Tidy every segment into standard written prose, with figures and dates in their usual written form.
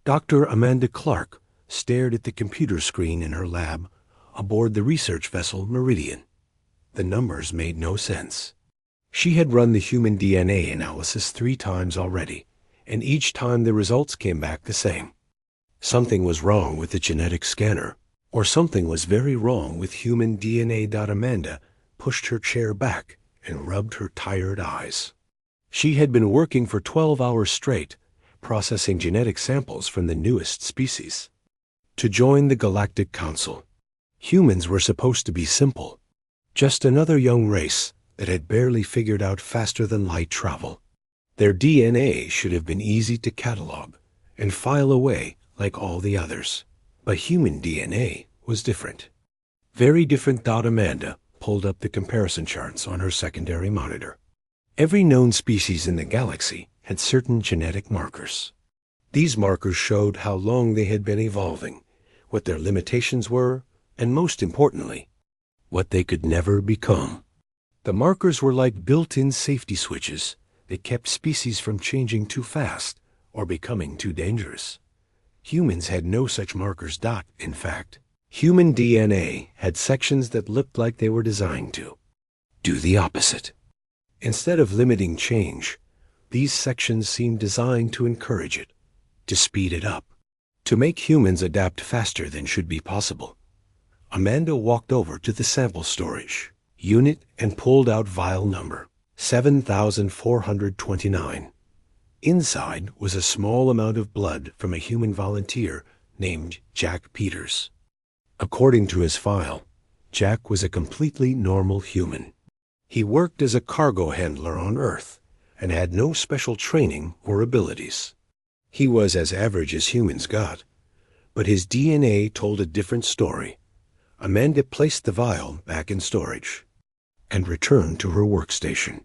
Dr. Amanda Clark stared at the computer screen in her lab aboard the research vessel Meridian. The numbers made no sense. She had run the human DNA analysis 3 times already, and each time the results came back the same. Something was wrong with the genetic scanner, or something was very wrong with human DNA. Amanda pushed her chair back and rubbed her tired eyes. She had been working for 12 hours straight, processing genetic samples from the newest species. To join the Galactic Council, humans were supposed to be simple, just another young race that had barely figured out faster-than-light travel. Their DNA should have been easy to catalog and file away like all the others. But human DNA was different. Very different. Amanda pulled up the comparison charts on her secondary monitor. Every known species in the galaxy had certain genetic markers. These markers showed how long they had been evolving, what their limitations were, and most importantly, what they could never become. The markers were like built-in safety switches that kept species from changing too fast or becoming too dangerous. Humans had no such markers. In fact, human DNA had sections that looked like they were designed to do the opposite. Instead of limiting change, these sections seemed designed to encourage it, to speed it up, to make humans adapt faster than should be possible. Amanda walked over to the sample storage unit and pulled out vial number 7429. Inside was a small amount of blood from a human volunteer named Jack Peters. According to his file, Jack was a completely normal human. He worked as a cargo handler on Earth and had no special training or abilities. He was as average as humans got, but his DNA told a different story. Amanda placed the vial back in storage and returned to her workstation.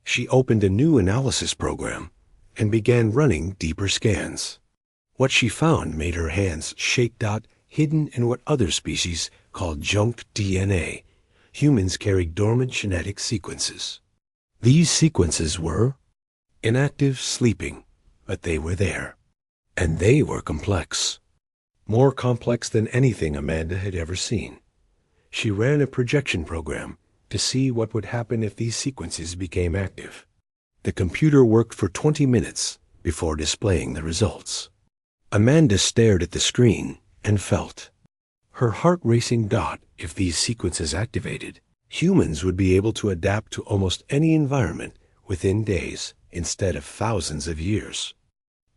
She opened a new analysis program and began running deeper scans. What she found made her hands shake. Hidden in what other species called junk DNA, humans carried dormant genetic sequences. These sequences were inactive, sleeping, but they were there. And they were complex. More complex than anything Amanda had ever seen. She ran a projection program to see what would happen if these sequences became active. The computer worked for 20 minutes before displaying the results. Amanda stared at the screen and felt her heart racing. If these sequences activated, humans would be able to adapt to almost any environment within days instead of thousands of years.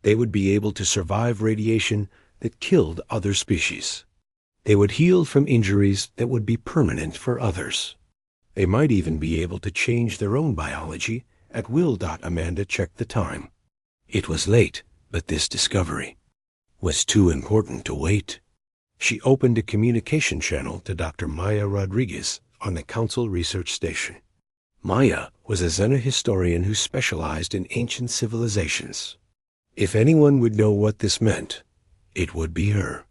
They would be able to survive radiation that killed other species. They would heal from injuries that would be permanent for others. They might even be able to change their own biology at will. Amanda checked the time. It was late, but this discovery was too important to wait. She opened a communication channel to Dr. Maya Rodriguez on the Council Research Station. Maya was a xenohistorian who specialized in ancient civilizations. If anyone would know what this meant, it would be her.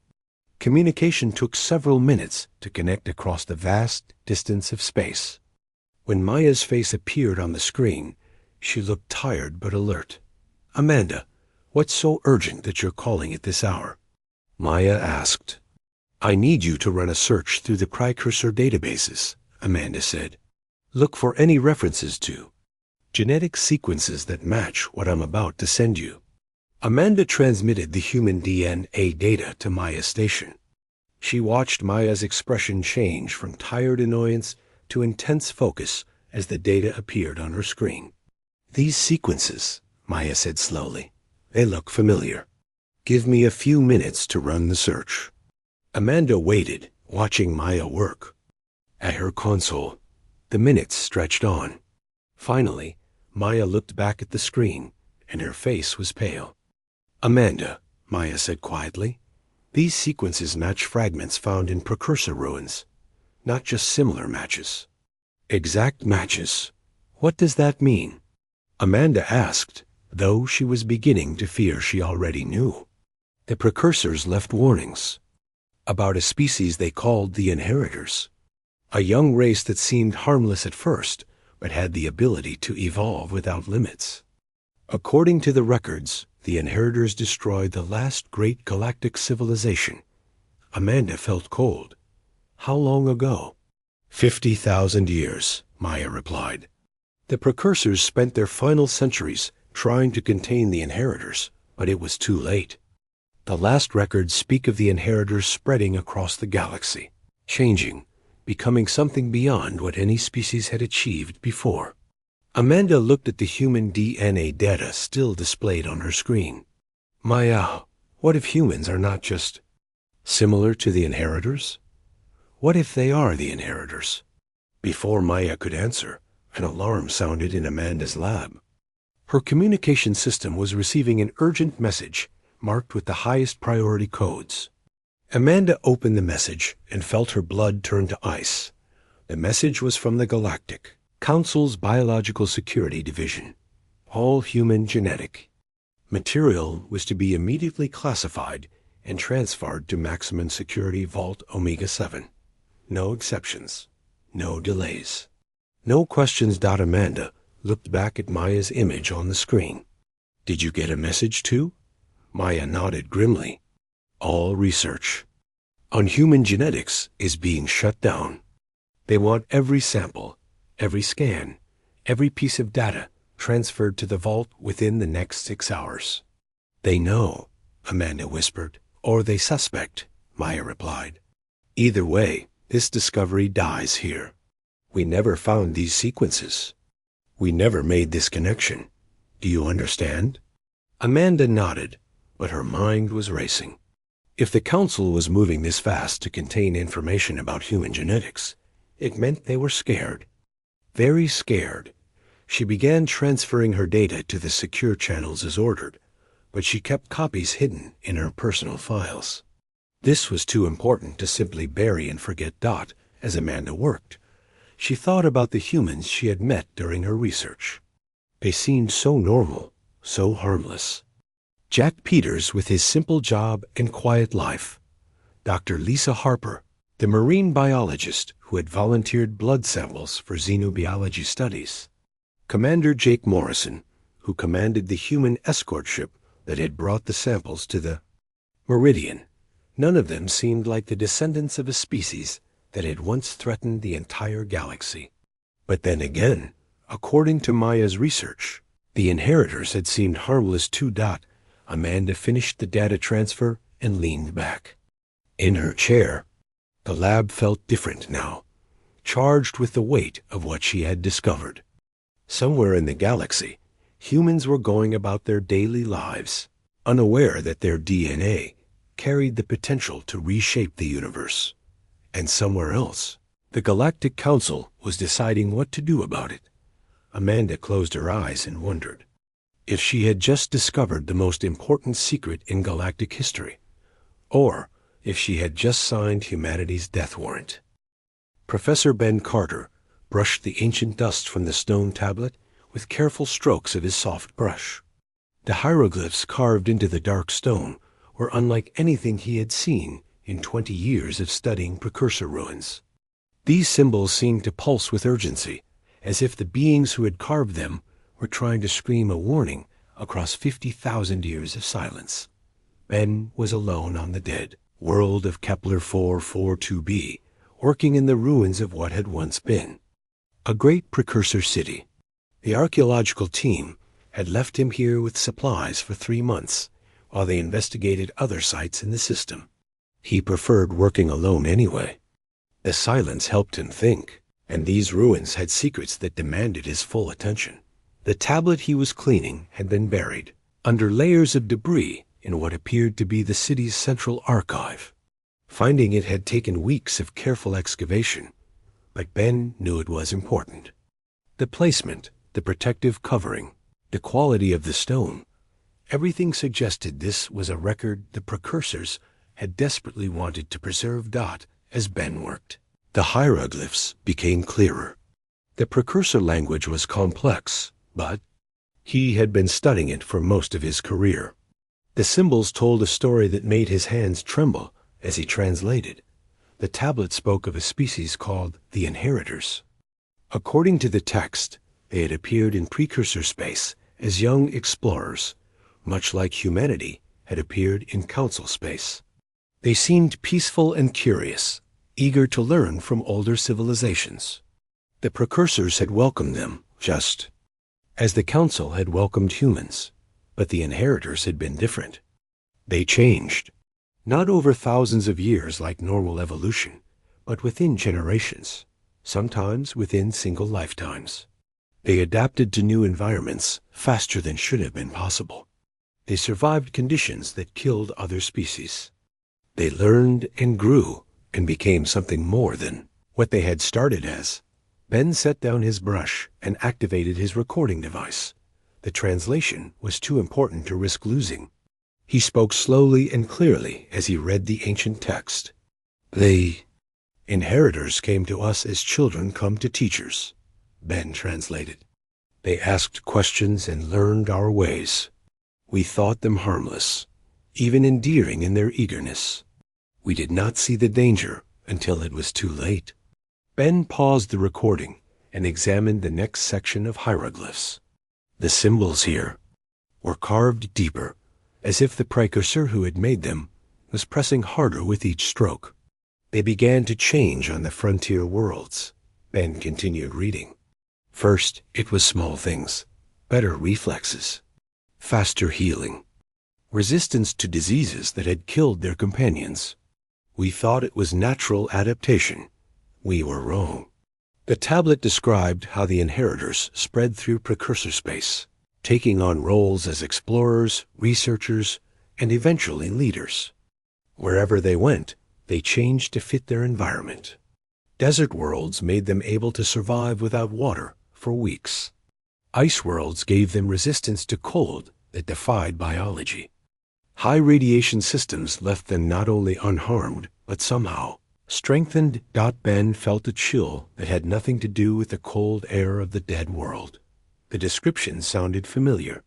Communication took several minutes to connect across the vast distance of space. When Maya's face appeared on the screen, she looked tired but alert. "Amanda, what's so urgent that you're calling at this hour?" Maya asked. "I need you to run a search through the precursor databases," Amanda said. "Look for any references to genetic sequences that match what I'm about to send you." Amanda transmitted the human DNA data to Maya's station. She watched Maya's expression change from tired annoyance to intense focus as the data appeared on her screen. "These sequences," Maya said slowly, "they look familiar. Give me a few minutes to run the search." Amanda waited, watching Maya work. At her console, the minutes stretched on. Finally, Maya looked back at the screen, and her face was pale. "Amanda," Maya said quietly, "these sequences match fragments found in precursor ruins, not just similar matches." "Exact matches. What does that mean?" Amanda asked, though she was beginning to fear she already knew. The precursors left warnings about a species they called the Inheritors, a young race that seemed harmless at first, but had the ability to evolve without limits. According to the records, the inheritors destroyed the last great galactic civilization. Amanda felt cold. How long ago? 50,000 years, Maya replied. The precursors spent their final centuries trying to contain the inheritors, but it was too late. The last records speak of the inheritors spreading across the galaxy, changing, becoming something beyond what any species had achieved before. Amanda looked at the human DNA data still displayed on her screen. Maya, what if humans are not just similar to the inheritors? What if they are the inheritors? Before Maya could answer, an alarm sounded in Amanda's lab. Her communication system was receiving an urgent message marked with the highest priority codes. Amanda opened the message and felt her blood turn to ice. The message was from the Galactic Council's Biological Security Division. All human genetic material was to be immediately classified and transferred to Maximum Security Vault Omega 7. No exceptions. No delays. No questions. Amanda looked back at Maya's image on the screen. Did you get a message too? Maya nodded grimly. All research on human genetics is being shut down. They want every sample, every scan, every piece of data transferred to the vault within the next 6 hours. They know, Amanda whispered. Or they suspect, Maya replied. Either way, this discovery dies here. We never found these sequences. We never made this connection. Do you understand? Amanda nodded, but her mind was racing. If the Council was moving this fast to contain information about human genetics, it meant they were scared. Very scared. She began transferring her data to the secure channels as ordered, but she kept copies hidden in her personal files. This was too important to simply bury and forget. As Amanda worked, she thought about the humans she had met during her research. They seemed so normal, so harmless. Jack Peters with his simple job and quiet life. Dr. Lisa Harper, the marine biologist who had volunteered blood samples for xenobiology studies. Commander Jake Morrison, who commanded the human escort ship that had brought the samples to the Meridian. None of them seemed like the descendants of a species that had once threatened the entire galaxy. But then again, according to Maya's research, the inheritors had seemed harmless too. Amanda finished the data transfer and leaned back. In her chair, the lab felt different now, charged with the weight of what she had discovered. Somewhere in the galaxy, humans were going about their daily lives, unaware that their DNA carried the potential to reshape the universe. And somewhere else, the Galactic Council was deciding what to do about it. Amanda closed her eyes and wondered if she had just discovered the most important secret in galactic history, or if she had just signed humanity's death warrant. Professor Ben Carter brushed the ancient dust from the stone tablet with careful strokes of his soft brush. The hieroglyphs carved into the dark stone were unlike anything he had seen in 20 years of studying precursor ruins. These symbols seemed to pulse with urgency, as if the beings who had carved them were trying to scream a warning across 50,000 years of silence. Ben was alone on the dead world of Kepler 442b, working in the ruins of what had once been a great precursor city. The archaeological team had left him here with supplies for 3 months while they investigated other sites in the system. He preferred working alone anyway. The silence helped him think, and these ruins had secrets that demanded his full attention. The tablet he was cleaning had been buried under layers of debris in what appeared to be the city's central archive. Finding it had taken weeks of careful excavation, but Ben knew it was important. The placement, the protective covering, the quality of the stone, everything suggested this was a record the precursors had desperately wanted to preserve. As Ben worked, the hieroglyphs became clearer. The precursor language was complex, but he had been studying it for most of his career. The symbols told a story that made his hands tremble as he translated. The tablet spoke of a species called the Inheritors. According to the text, they had appeared in precursor space as young explorers much like humanity, had appeared in council space. They seemed peaceful and curious, eager to learn from older civilizations. The precursors had welcomed them, just as the council had welcomed humans, but the inheritors had been different. They changed, not over thousands of years like normal evolution, but within generations, sometimes within single lifetimes. They adapted to new environments faster than should have been possible. They survived conditions that killed other species. They learned and grew and became something more than what they had started as. Ben set down his brush and activated his recording device. The translation was too important to risk losing. He spoke slowly and clearly as he read the ancient text. The inheritors came to us as children come to teachers, Ben translated. They asked questions and learned our ways. We thought them harmless, even endearing in their eagerness. We did not see the danger until it was too late. Ben paused the recording and examined the next section of hieroglyphs. The symbols here were carved deeper, as if the precursor who had made them was pressing harder with each stroke. They began to change on the frontier worlds. Ben continued reading. First, it was small things, better reflexes, faster healing, resistance to diseases that had killed their companions. We thought it was natural adaptation. We were wrong. The tablet described how the inheritors spread through precursor space, taking on roles as explorers, researchers, and eventually leaders. Wherever they went, they changed to fit their environment. Desert worlds made them able to survive without water for weeks. Ice worlds gave them resistance to cold that defied biology. High radiation systems left them not only unharmed, but somehow strengthened. Ben felt a chill that had nothing to do with the cold air of the dead world. The description sounded familiar.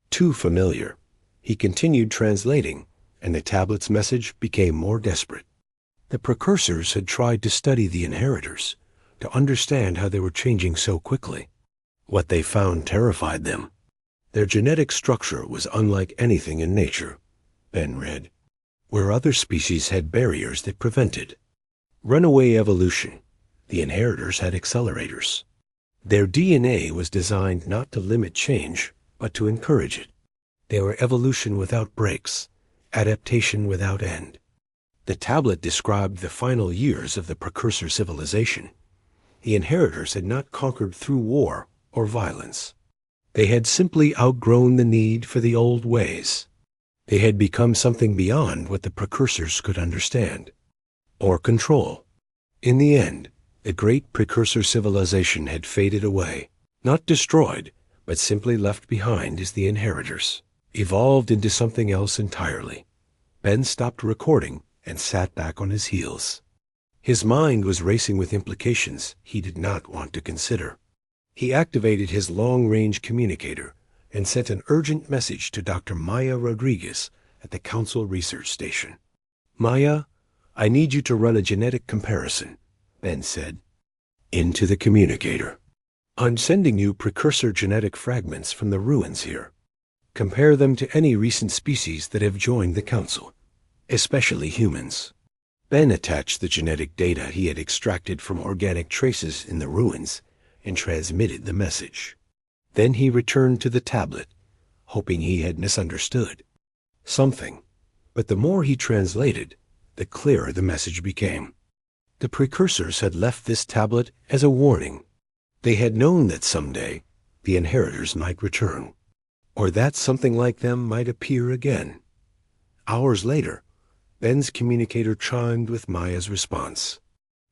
Too familiar. He continued translating, and the tablet's message became more desperate. The precursors had tried to study the inheritors, to understand how they were changing so quickly. What they found terrified them. Their genetic structure was unlike anything in nature, Ben read, where other species had barriers that prevented runaway evolution. The inheritors had accelerators. Their DNA was designed not to limit change, but to encourage it. They were evolution without breaks, adaptation without end. The tablet described the final years of the precursor civilization. The inheritors had not conquered through war or violence. They had simply outgrown the need for the old ways. They had become something beyond what the precursors could understand or control. In the end, the great precursor civilization had faded away, not destroyed, but simply left behind as the inheritors evolved into something else entirely. Ben stopped recording and sat back on his heels. His mind was racing with implications he did not want to consider. He activated his long-range communicator and sent an urgent message to Dr. Maya Rodriguez at the Council Research Station. Maya, I need you to run a genetic comparison, Ben said. Into the communicator. I'm sending you precursor genetic fragments from the ruins here. Compare them to any recent species that have joined the Council, especially humans. Ben attached the genetic data he had extracted from organic traces in the ruins and transmitted the message. Then he returned to the tablet, hoping he had misunderstood something. But the more he translated, the clearer the message became. The precursors had left this tablet as a warning. They had known that someday the inheritors might return, or that something like them might appear again. Hours later, Ben's communicator chimed with Maya's response.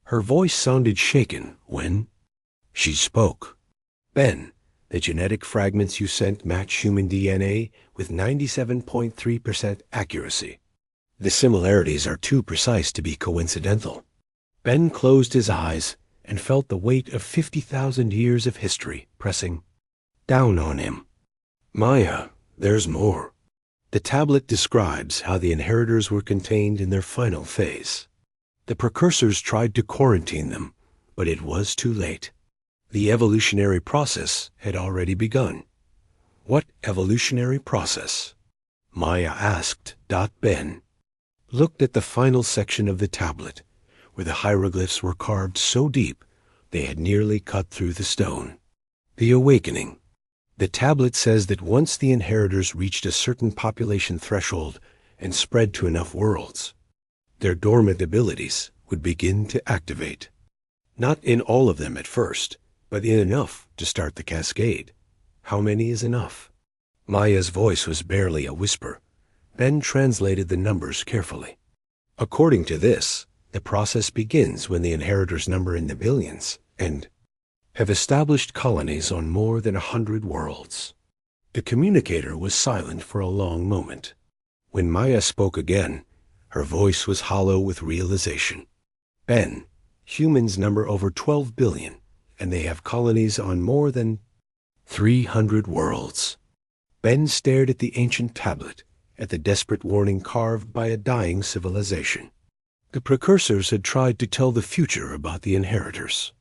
Her voice sounded shaken when she spoke. Ben, the genetic fragments you sent match human DNA with 97.3% accuracy. The similarities are too precise to be coincidental. Ben closed his eyes and felt the weight of 50,000 years of history pressing down on him. Maya, there's more. The tablet describes how the inheritors were contained in their final phase. The precursors tried to quarantine them, but it was too late. The evolutionary process had already begun. What evolutionary process? Maya asked. Ben looked at the final section of the tablet, where the hieroglyphs were carved so deep they had nearly cut through the stone. The awakening. The tablet says that once the inheritors reached a certain population threshold and spread to enough worlds, their dormant abilities would begin to activate. Not in all of them at first, but in enough to start the cascade. How many is enough? Maya's voice was barely a whisper. Ben translated the numbers carefully. According to this, the process begins when the inheritors number in the billions and have established colonies on more than 100 worlds. The communicator was silent for a long moment. When Maya spoke again, her voice was hollow with realization. Ben, humans number over 12 billion, and they have colonies on more than 300 worlds. Ben stared at the ancient tablet, at the desperate warning carved by a dying civilization. The precursors had tried to tell the future about the inheritors.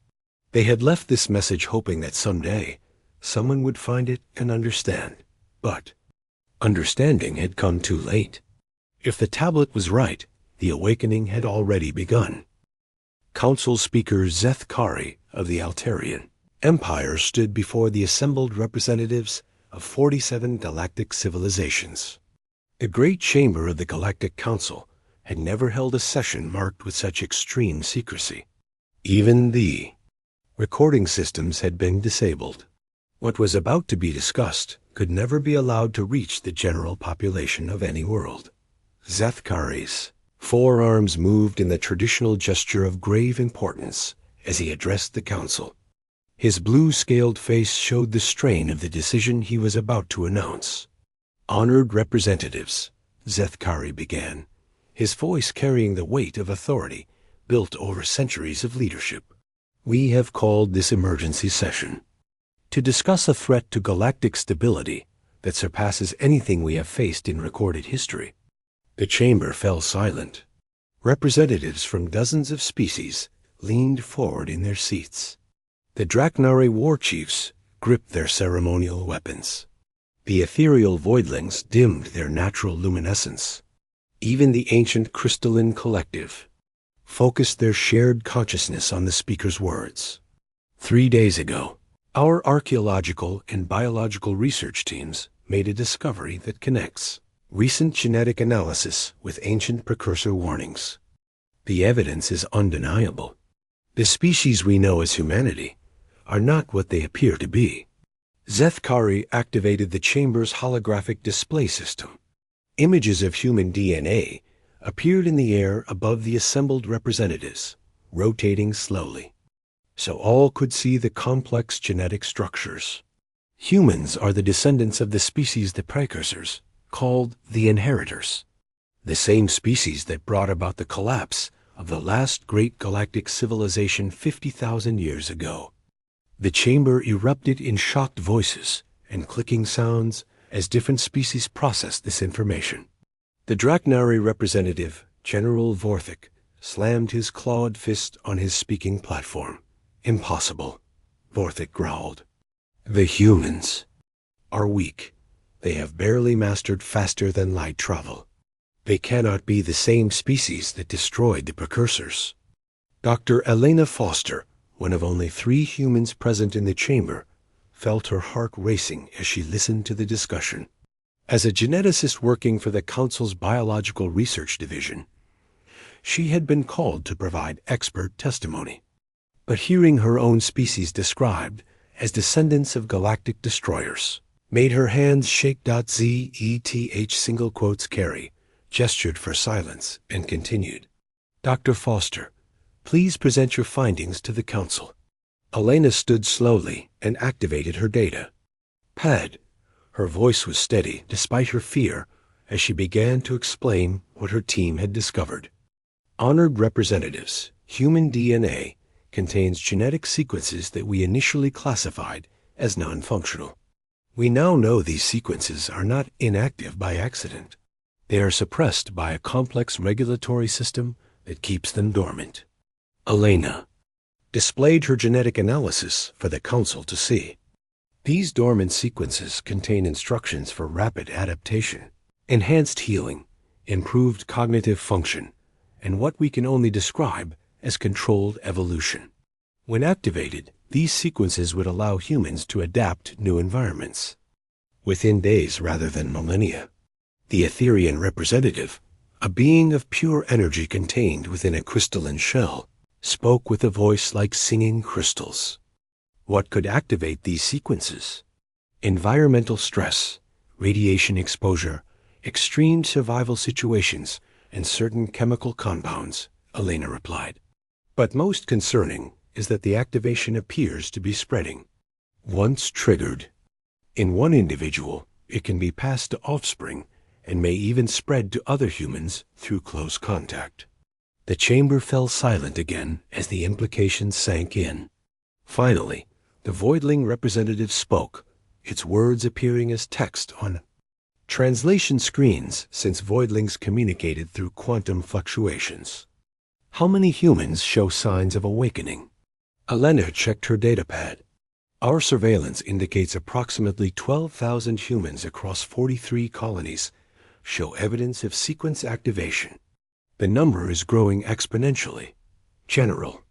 They had left this message hoping that someday someone would find it and understand. But understanding had come too late. If the tablet was right, the awakening had already begun. Council Speaker Zeth Kari of the Altarian Empire stood before the assembled representatives of 47 galactic civilizations. The great chamber of the Galactic Council had never held a session marked with such extreme secrecy. Even the recording systems had been disabled. What was about to be discussed could never be allowed to reach the general population of any world. Zeth Kari's forearms moved in the traditional gesture of grave importance as he addressed the council. His blue-scaled face showed the strain of the decision he was about to announce. Honored representatives, Zeth Kari began, his voice carrying the weight of authority built over centuries of leadership. We have called this emergency session to discuss a threat to galactic stability that surpasses anything we have faced in recorded history. The chamber fell silent. Representatives from dozens of species leaned forward in their seats. The Draknari war chiefs gripped their ceremonial weapons. The ethereal voidlings dimmed their natural luminescence. Even the ancient crystalline collective focused their shared consciousness on the speaker's words. 3 days ago, our archaeological and biological research teams made a discovery that connects recent genetic analysis with ancient precursor warnings. The evidence is undeniable. The species we know as humanity are not what they appear to be. Zeth Kari activated the chamber's holographic display system. Images of human DNA appeared in the air above the assembled representatives, rotating slowly, so all could see the complex genetic structures. Humans are the descendants of the species the precursors called the inheritors, the same species that brought about the collapse of the last great galactic civilization 50,000 years ago. The chamber erupted in shocked voices and clicking sounds as different species processed this information. The Draknari representative, General Vorthik, slammed his clawed fist on his speaking platform. Impossible, Vorthik growled. The humans are weak. They have barely mastered faster than light travel. They cannot be the same species that destroyed the precursors. Dr. Elena Foster, one of only 3 humans present in the chamber, felt her heart racing as she listened to the discussion. As a geneticist working for the Council's Biological Research Division, she had been called to provide expert testimony. But hearing her own species described as descendants of galactic destroyers made her hands shake. Zeth single quotes Carey gestured for silence and continued. Dr. Foster, please present your findings to the Council. Elena stood slowly and activated her data pad. Her voice was steady despite her fear as she began to explain what her team had discovered. Honored representatives, human DNA contains genetic sequences that we initially classified as non-functional. We now know these sequences are not inactive by accident. They are suppressed by a complex regulatory system that keeps them dormant. Elena displayed her genetic analysis for the Council to see. These dormant sequences contain instructions for rapid adaptation. enhanced healing, improved cognitive function, and what we can only describe as controlled evolution. When activated, these sequences would allow humans to adapt to new environments within days rather than millennia. The Etherian representative, a being of pure energy contained within a crystalline shell, spoke with a voice like singing crystals. What could activate these sequences? Environmental stress, radiation exposure, extreme survival situations, and certain chemical compounds, Elena replied. But most concerning is that the activation appears to be spreading. Once triggered, in one individual, it can be passed to offspring and may even spread to other humans through close contact. The chamber fell silent again as the implications sank in. Finally, the Voidling representative spoke, its words appearing as text on translation screens since Voidlings communicated through quantum fluctuations. How many humans show signs of awakening? Elena checked her datapad. Our surveillance indicates approximately 12,000 humans across 43 colonies show evidence of sequence activation. The number is growing exponentially. General.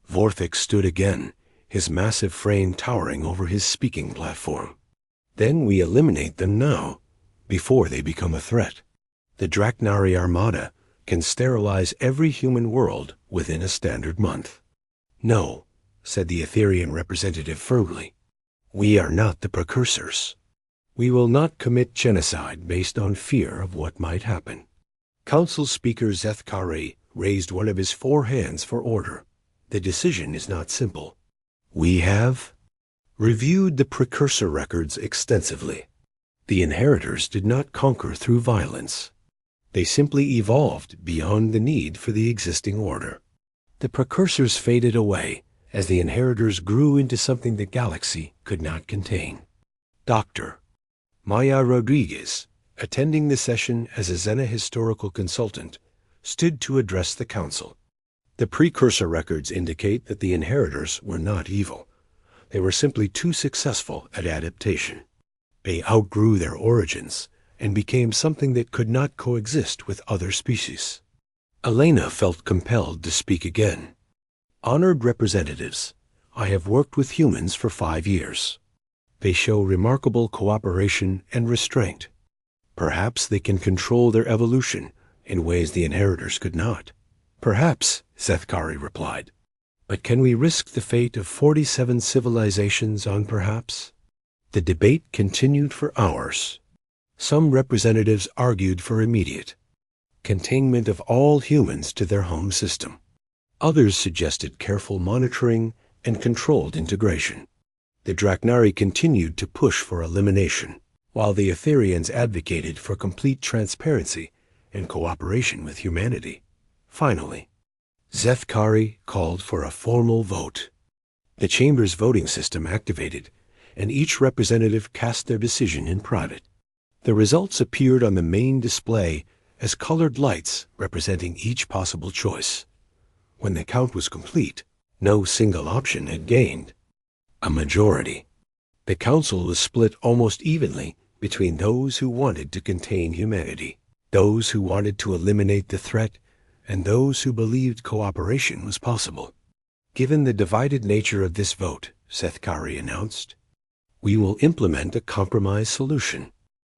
Vorthix stood again, his massive frame towering over his speaking platform. Then we eliminate them now, before they become a threat. The Draknari Armada can sterilize every human world within a standard month. No, said the Etherian representative firmly. We are not the precursors. We will not commit genocide based on fear of what might happen. Council Speaker Zethkari raised one of his 4 hands for order. The decision is not simple. We have reviewed the precursor records extensively. The inheritors did not conquer through violence. They simply evolved beyond the need for the existing order. The precursors faded away as the inheritors grew into something the galaxy could not contain. Dr. Maya Rodriguez, attending the session as a Xena historical consultant, stood to address the council. The precursor records indicate that the inheritors were not evil. They were simply too successful at adaptation. They outgrew their origins and became something that could not coexist with other species. Elena felt compelled to speak again. Honored representatives, I have worked with humans for 5 years. They show remarkable cooperation and restraint. Perhaps they can control their evolution in ways the inheritors could not. Perhaps, Zethkari replied. But can we risk the fate of 47 civilizations on perhaps? The debate continued for hours. Some representatives argued for immediate containment of all humans to their home system. Others suggested careful monitoring and controlled integration. The Draknari continued to push for elimination, while the Etherians advocated for complete transparency and cooperation with humanity. Finally, Zethkari called for a formal vote. The chamber's voting system activated, and each representative cast their decision in private. The results appeared on the main display as colored lights representing each possible choice. When the count was complete, no single option had gained a majority. The council was split almost evenly between those who wanted to contain humanity, those who wanted to eliminate the threat, and those who believed cooperation was possible. Given the divided nature of this vote, Zethkari announced, we will implement a compromise solution.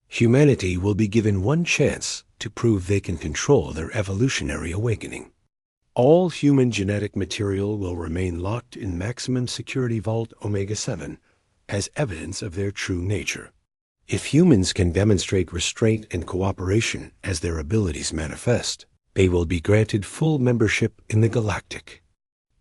Humanity will be given one chance to prove they can control their evolutionary awakening. All human genetic material will remain locked in Maximum Security Vault Omega-7 as evidence of their true nature. If humans can demonstrate restraint and cooperation as their abilities manifest, they will be granted full membership in the Galactic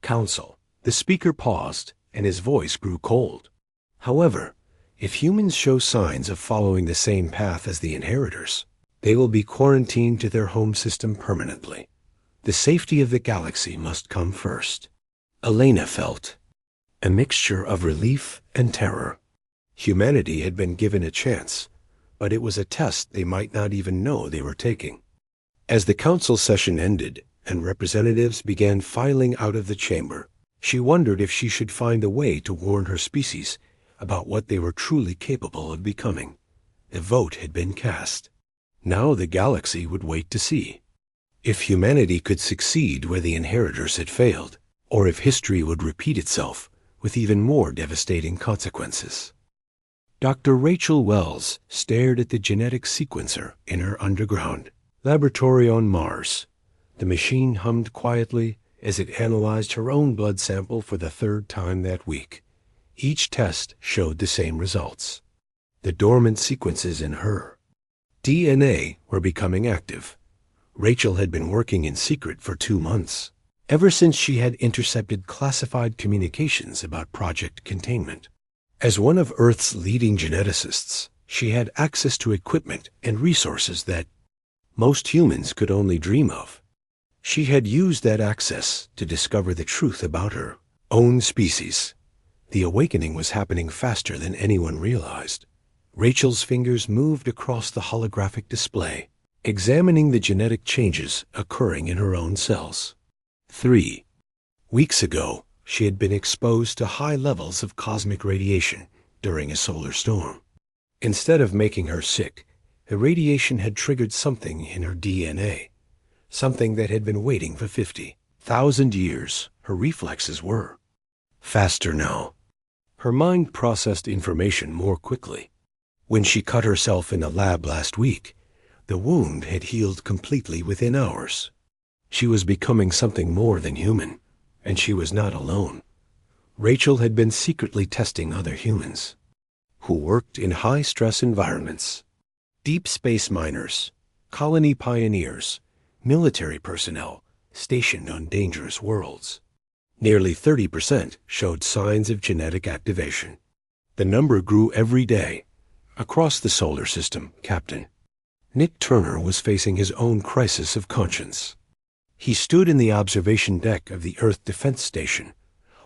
Council. The speaker paused, and his voice grew cold. However, if humans show signs of following the same path as the inheritors, they will be quarantined to their home system permanently. The safety of the galaxy must come first. Elena felt a mixture of relief and terror. Humanity had been given a chance, but it was a test they might not even know they were taking. As the council session ended and representatives began filing out of the chamber, she wondered if she should find a way to warn her species about what they were truly capable of becoming. The vote had been cast. Now the galaxy would wait to see if humanity could succeed where the inheritors had failed, or if history would repeat itself with even more devastating consequences. Dr. Rachel Wells stared at the genetic sequencer in her underground laboratory on Mars. The machine hummed quietly as it analyzed her own blood sample for the third time that week. Each test showed the same results. The dormant sequences in her DNA were becoming active. Rachel had been working in secret for 2 months, ever since she had intercepted classified communications about Project Containment. As one of Earth's leading geneticists, she had access to equipment and resources that most humans could only dream of. She had used that access to discover the truth about her own species. The awakening was happening faster than anyone realized. Rachel's fingers moved across the holographic display, examining the genetic changes occurring in her own cells. 3 weeks ago, she had been exposed to high levels of cosmic radiation during a solar storm. Instead of making her sick, the radiation had triggered something in her DNA, something that had been waiting for 50,000 years. Her reflexes were faster now. Her mind processed information more quickly. When she cut herself in a lab last week, the wound had healed completely within hours. She was becoming something more than human, and she was not alone. Rachel had been secretly testing other humans who worked in high-stress environments. Deep space miners, colony pioneers, military personnel stationed on dangerous worlds. Nearly 30% showed signs of genetic activation. The number grew every day. Across the solar system, Captain Nick Turner was facing his own crisis of conscience. He stood in the observation deck of the Earth Defense Station,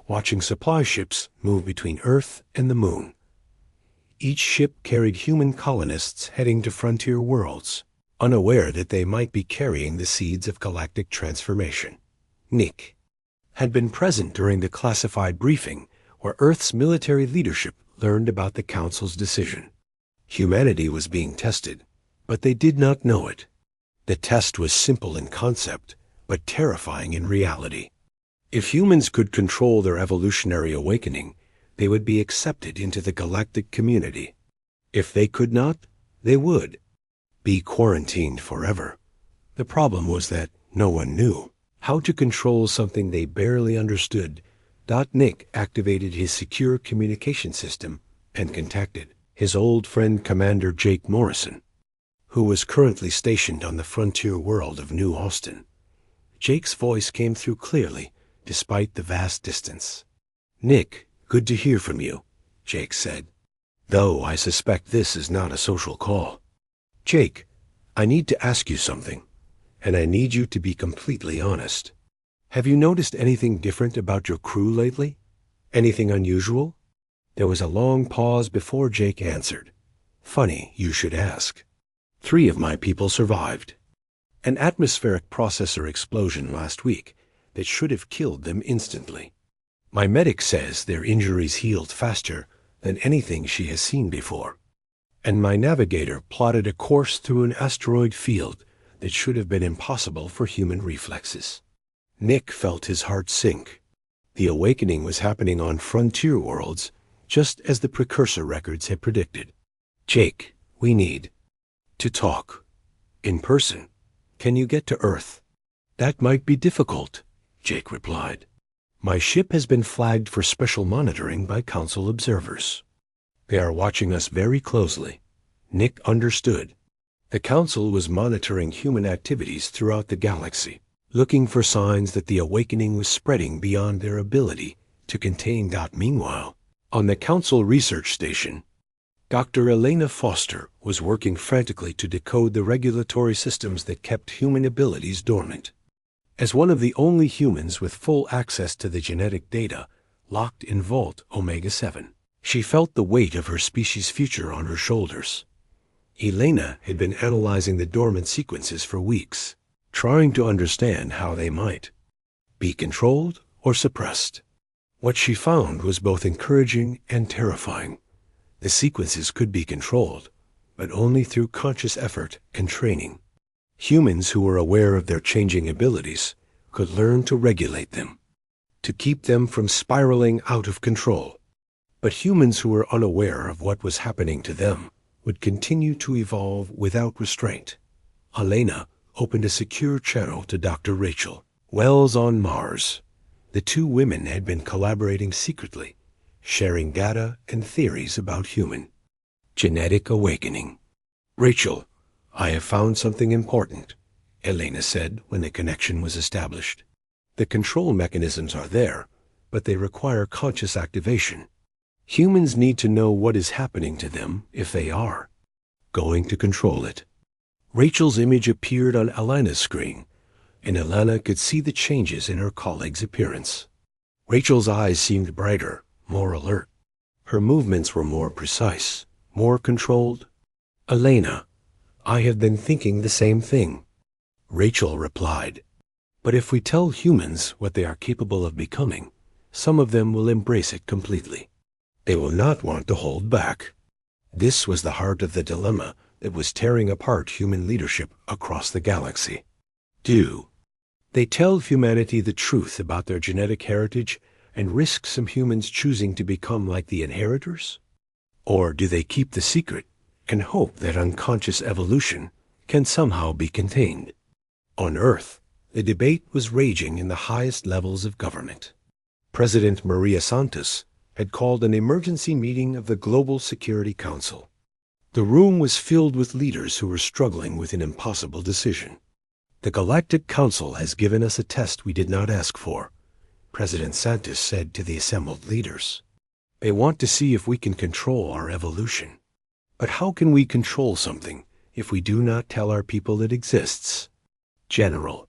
watching supply ships move between Earth and the Moon. Each ship carried human colonists heading to frontier worlds, unaware that they might be carrying the seeds of galactic transformation. Nick had been present during the classified briefing where Earth's military leadership learned about the Council's decision. Humanity was being tested, but they did not know it. The test was simple in concept, but terrifying in reality. If humans could control their evolutionary awakening, they would be accepted into the galactic community. If they could not, they would be quarantined forever. The problem was that no one knew how to control something they barely understood. Nick activated his secure communication system and contacted his old friend Commander Jake Morrison, who was currently stationed on the frontier world of New Austin. Jake's voice came through clearly, despite the vast distance. "Nick, good to hear from you," Jake said, "though I suspect this is not a social call. Jake, I need to ask you something, and I need you to be completely honest. Have you noticed anything different about your crew lately? Anything unusual?" There was a long pause before Jake answered. "Funny you should ask. 3 of my people survived. An atmospheric processor explosion last week that should have killed them instantly. My medic says their injuries healed faster than anything she has seen before. And my navigator plotted a course through an asteroid field that should have been impossible for human reflexes." Nick felt his heart sink. The awakening was happening on frontier worlds, just as the precursor records had predicted. "Jake, we need to talk. In person. Can you get to Earth?" "That might be difficult," Jake replied. "My ship has been flagged for special monitoring by Council observers. They are watching us very closely." Nick understood. The Council was monitoring human activities throughout the galaxy, looking for signs that the awakening was spreading beyond their ability to contain. Meanwhile, on the Council research station, Dr. Elena Foster was working frantically to decode the regulatory systems that kept human abilities dormant. As one of the only humans with full access to the genetic data locked in Vault Omega-7, she felt the weight of her species' future on her shoulders. Elena had been analyzing the dormant sequences for weeks, trying to understand how they might be controlled or suppressed. What she found was both encouraging and terrifying. The sequences could be controlled, but only through conscious effort and training. Humans who were aware of their changing abilities could learn to regulate them, to keep them from spiraling out of control. But humans who were unaware of what was happening to them would continue to evolve without restraint. Elena opened a secure channel to Dr. Rachel Wells on Mars. The two women had been collaborating secretly, sharing data and theories about human genetic awakening. "Rachel, I have found something important," Elena said when the connection was established. "The control mechanisms are there, but they require conscious activation. Humans need to know what is happening to them if they are going to control it." Rachel's image appeared on Elena's screen, and Elena could see the changes in her colleague's appearance. Rachel's eyes seemed brighter, more alert. Her movements were more precise, more controlled. "Elena, I have been thinking the same thing," Rachel replied. "But if we tell humans what they are capable of becoming, some of them will embrace it completely. They will not want to hold back." This was the heart of the dilemma that was tearing apart human leadership across the galaxy. Do they tell humanity the truth about their genetic heritage and risk some humans choosing to become like the inheritors? Or do they keep the secret and hope that unconscious evolution can somehow be contained? On Earth, the debate was raging in the highest levels of government. President Maria Santos had called an emergency meeting of the Global Security Council. The room was filled with leaders who were struggling with an impossible decision. "The Galactic Council has given us a test we did not ask for," President Santos said to the assembled leaders. "They want to see if we can control our evolution. But how can we control something if we do not tell our people it exists?" General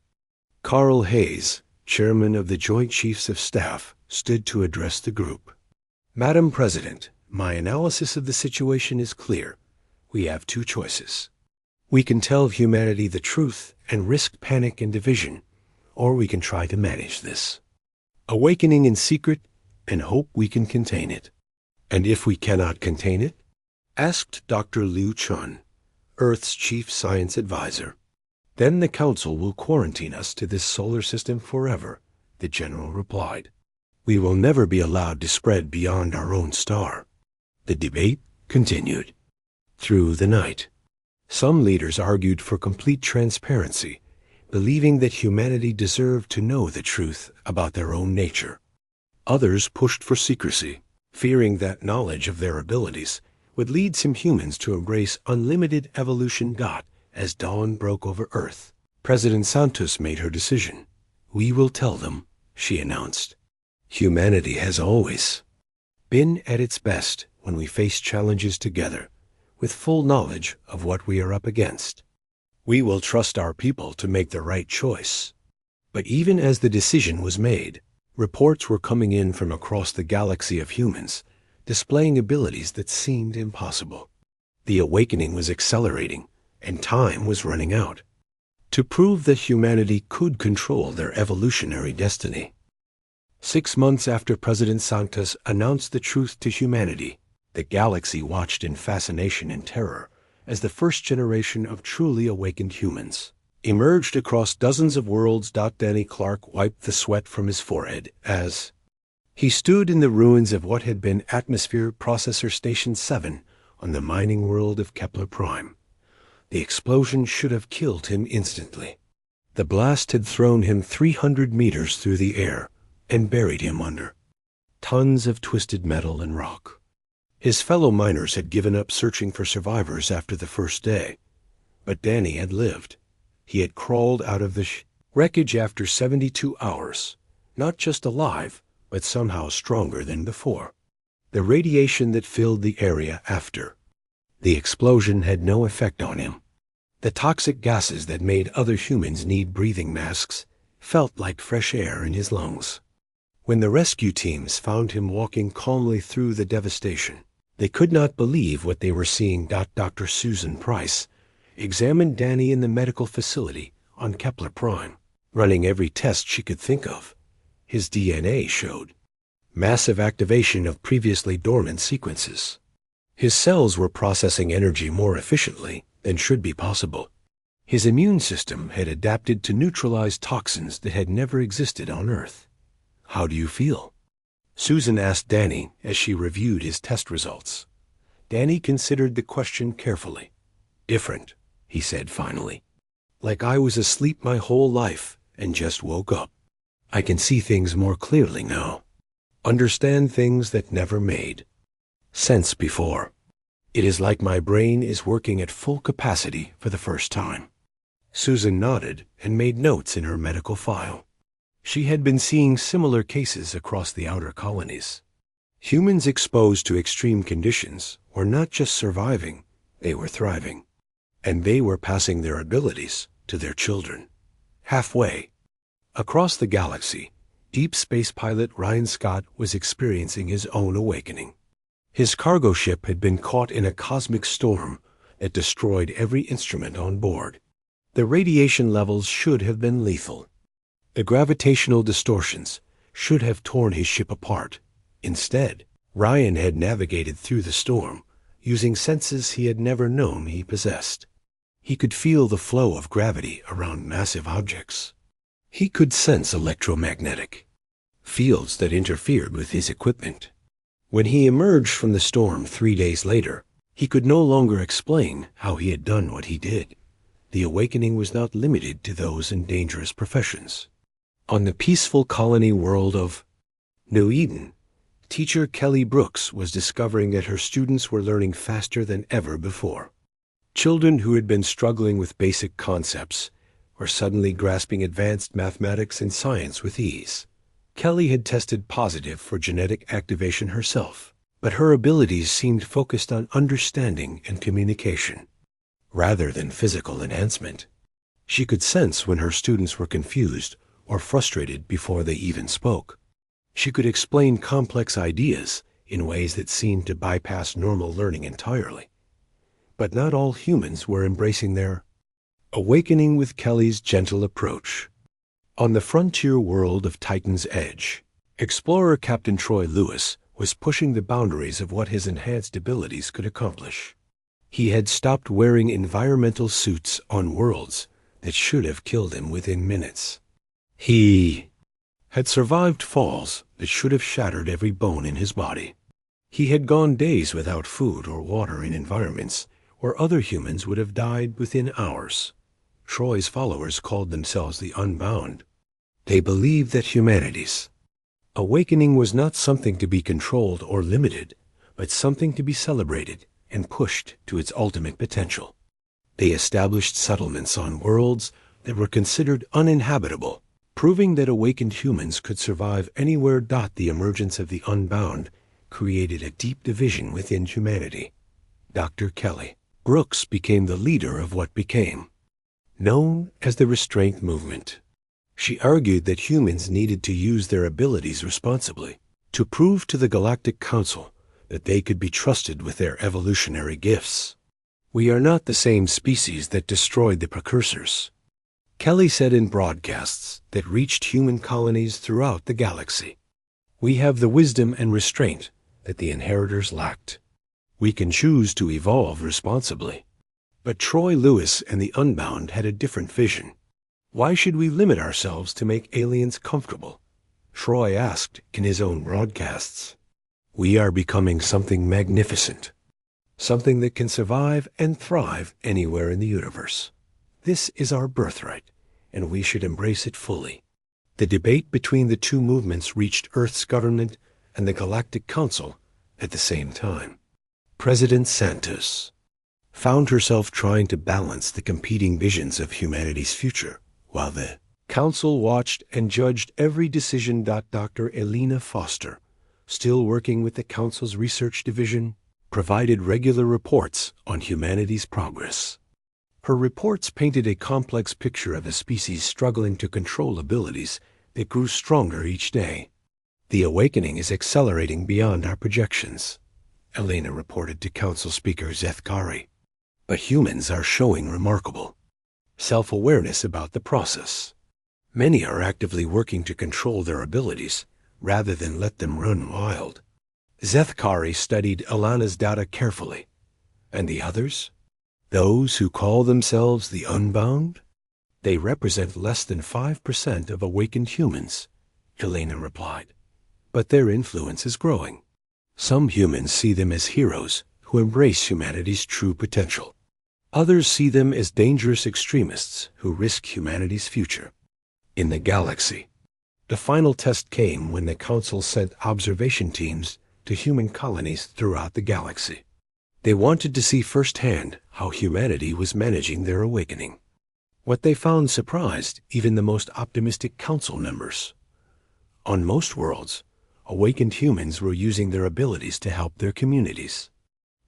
Carl Hayes, chairman of the Joint Chiefs of Staff, stood to address the group. "Madam President, my analysis of the situation is clear. We have two choices. We can tell humanity the truth and risk panic and division, or we can try to manage this awakening in secret and hope we can contain it." "And if we cannot contain it?" asked Dr. Liu Chun, Earth's chief science advisor. "Then the Council will quarantine us to this solar system forever," the general replied. "We will never be allowed to spread beyond our own star." The debate continued through the night. Some leaders argued for complete transparency, believing that humanity deserved to know the truth about their own nature. Others pushed for secrecy, fearing that knowledge of their abilities would lead some humans to embrace unlimited evolution. As dawn broke over Earth, President Santos made her decision. "We will tell them," she announced. "Humanity has always been at its best when we face challenges together, with full knowledge of what we are up against. We will trust our people to make the right choice." But even as the decision was made, reports were coming in from across the galaxy of humans, displaying abilities that seemed impossible. The awakening was accelerating, and time was running out. To prove that humanity could control their evolutionary destiny. 6 months after President Santos announced the truth to humanity, the galaxy watched in fascination and terror as the first generation of truly awakened humans emerged across dozens of worlds. Danny Clark wiped the sweat from his forehead as he stood in the ruins of what had been Atmosphere Processor Station 7 on the mining world of Kepler Prime. The explosion should have killed him instantly. The blast had thrown him 300 meters through the air and buried him under tons of twisted metal and rock. His fellow miners had given up searching for survivors after the first day, but Danny had lived. He had crawled out of the wreckage after 72 hours, not just alive, but somehow stronger than before. The radiation that filled the area after the explosion had no effect on him. The toxic gases that made other humans need breathing masks felt like fresh air in his lungs. When the rescue teams found him walking calmly through the devastation, they could not believe what they were seeing. Dr. Susan Price examined Danny in the medical facility on Kepler Prime, running every test she could think of. His DNA showed massive activation of previously dormant sequences. His cells were processing energy more efficiently than should be possible. His immune system had adapted to neutralize toxins that had never existed on Earth. "How do you feel?" Susan asked Danny as she reviewed his test results. Danny considered the question carefully. "Different," he said finally. "Like I was asleep my whole life and just woke up. I can see things more clearly now. Understand things that never made sense before. It is like my brain is working at full capacity for the first time." Susan nodded and made notes in her medical file. She had been seeing similar cases across the outer colonies. Humans exposed to extreme conditions were not just surviving, they were thriving. And they were passing their abilities to their children. Halfway across the galaxy, deep space pilot Ryan Scott was experiencing his own awakening. His cargo ship had been caught in a cosmic storm that destroyed every instrument on board. The radiation levels should have been lethal. The gravitational distortions should have torn his ship apart. Instead, Ryan had navigated through the storm using senses he had never known he possessed. He could feel the flow of gravity around massive objects. He could sense electromagnetic fields that interfered with his equipment. When he emerged from the storm 3 days later, he could no longer explain how he had done what he did. The awakening was not limited to those in dangerous professions. On the peaceful colony world of New Eden, teacher Kelly Brooks was discovering that her students were learning faster than ever before. Children who had been struggling with basic concepts were suddenly grasping advanced mathematics and science with ease. Kelly had tested positive for genetic activation herself, but her abilities seemed focused on understanding and communication, rather than physical enhancement. She could sense when her students were confused or frustrated before they even spoke. She could explain complex ideas in ways that seemed to bypass normal learning entirely. But not all humans were embracing their awakening with Kelly's gentle approach. On the frontier world of Titan's Edge, explorer Captain Troy Lewis was pushing the boundaries of what his enhanced abilities could accomplish. He had stopped wearing environmental suits on worlds that should have killed him within minutes. He had survived falls that should have shattered every bone in his body. He had gone days without food or water in environments where other humans would have died within hours. Troy's followers called themselves the Unbound. They believed that humanity's awakening was not something to be controlled or limited, but something to be celebrated and pushed to its ultimate potential. They established settlements on worlds that were considered uninhabitable, proving that awakened humans could survive anywhere. The emergence of the Unbound created a deep division within humanity. Dr. Kelly Brooks became the leader of what became known as the Restraint Movement. She argued that humans needed to use their abilities responsibly, to prove to the Galactic Council that they could be trusted with their evolutionary gifts. "We are not the same species that destroyed the precursors," Kelly said in broadcasts that reached human colonies throughout the galaxy. "We have the wisdom and restraint that the inheritors lacked. We can choose to evolve responsibly." But Troy Lewis and the Unbound had a different vision. "Why should we limit ourselves to make aliens comfortable?" Troy asked in his own broadcasts. "We are becoming something magnificent, something that can survive and thrive anywhere in the universe. This is our birthright, and we should embrace it fully." The debate between the two movements reached Earth's government and the Galactic Council at the same time. President Santos found herself trying to balance the competing visions of humanity's future, while the Council watched and judged every decision. Dr. Elena Foster, still working with the Council's research division, provided regular reports on humanity's progress. Her reports painted a complex picture of a species struggling to control abilities that grew stronger each day. "The awakening is accelerating beyond our projections," Elena reported to Council Speaker Zethkari. "But humans are showing remarkable self-awareness about the process. Many are actively working to control their abilities rather than let them run wild." Zethkari studied Alana's data carefully. And the others? Those who call themselves the Unbound? They represent less than 5% of awakened humans, Helena replied. But their influence is growing. Some humans see them as heroes who embrace humanity's true potential. Others see them as dangerous extremists who risk humanity's future. In the galaxy, the final test came when the Council sent observation teams to human colonies throughout the galaxy. They wanted to see firsthand how humanity was managing their awakening. What they found surprised even the most optimistic Council members. On most worlds, awakened humans were using their abilities to help their communities.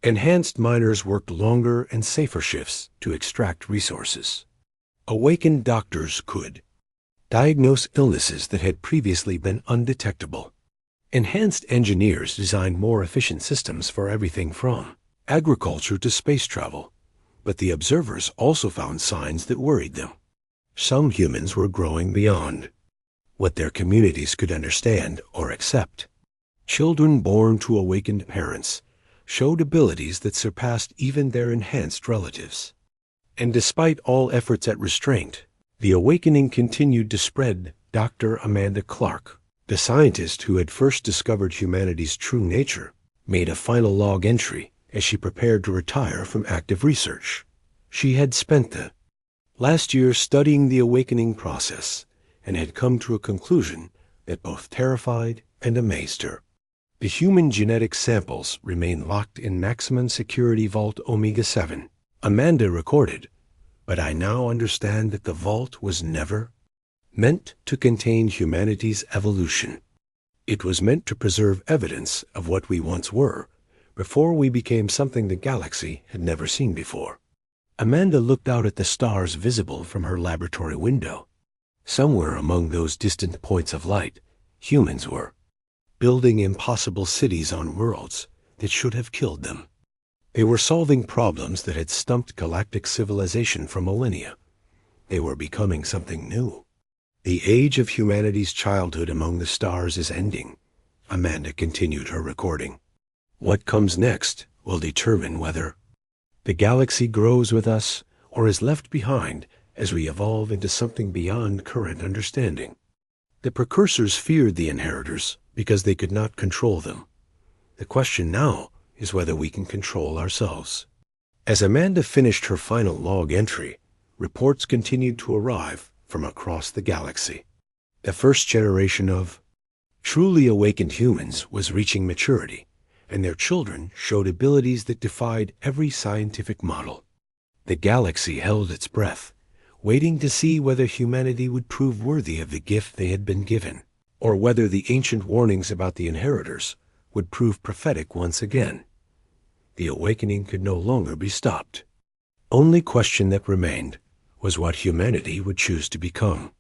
Enhanced miners worked longer and safer shifts to extract resources. Awakened doctors could diagnose illnesses that had previously been undetectable. Enhanced engineers designed more efficient systems for everything from agriculture to space travel. But the observers also found signs that worried them. Some humans were growing beyond what their communities could understand or accept. Children born to awakened parents showed abilities that surpassed even their enhanced relatives. And despite all efforts at restraint, the awakening continued to spread. Dr. Amanda Clark, the scientist who had first discovered humanity's true nature, made a final log entry as she prepared to retire from active research. She had spent the last year studying the awakening process and had come to a conclusion that both terrified and amazed her. The human genetic samples remain locked in Maximum Security Vault Omega 7. Amanda recorded, "But I now understand that the vault was never meant to contain humanity's evolution. It was meant to preserve evidence of what we once were, before we became something the galaxy had never seen before." Amanda looked out at the stars visible from her laboratory window. Somewhere among those distant points of light, humans were building impossible cities on worlds that should have killed them. They were solving problems that had stumped galactic civilization for millennia. They were becoming something new. The age of humanity's childhood among the stars is ending. Amanda continued her recording. What comes next will determine whether the galaxy grows with us or is left behind as we evolve into something beyond current understanding. The precursors feared the inheritors because they could not control them. The question now is whether we can control ourselves. As Amanda finished her final log entry, reports continued to arrive from across the galaxy. The first generation of truly awakened humans was reaching maturity, and their children showed abilities that defied every scientific model. The galaxy held its breath, waiting to see whether humanity would prove worthy of the gift they had been given, or whether the ancient warnings about the inheritors would prove prophetic once again. The awakening could no longer be stopped. Only question that remained was what humanity would choose to become.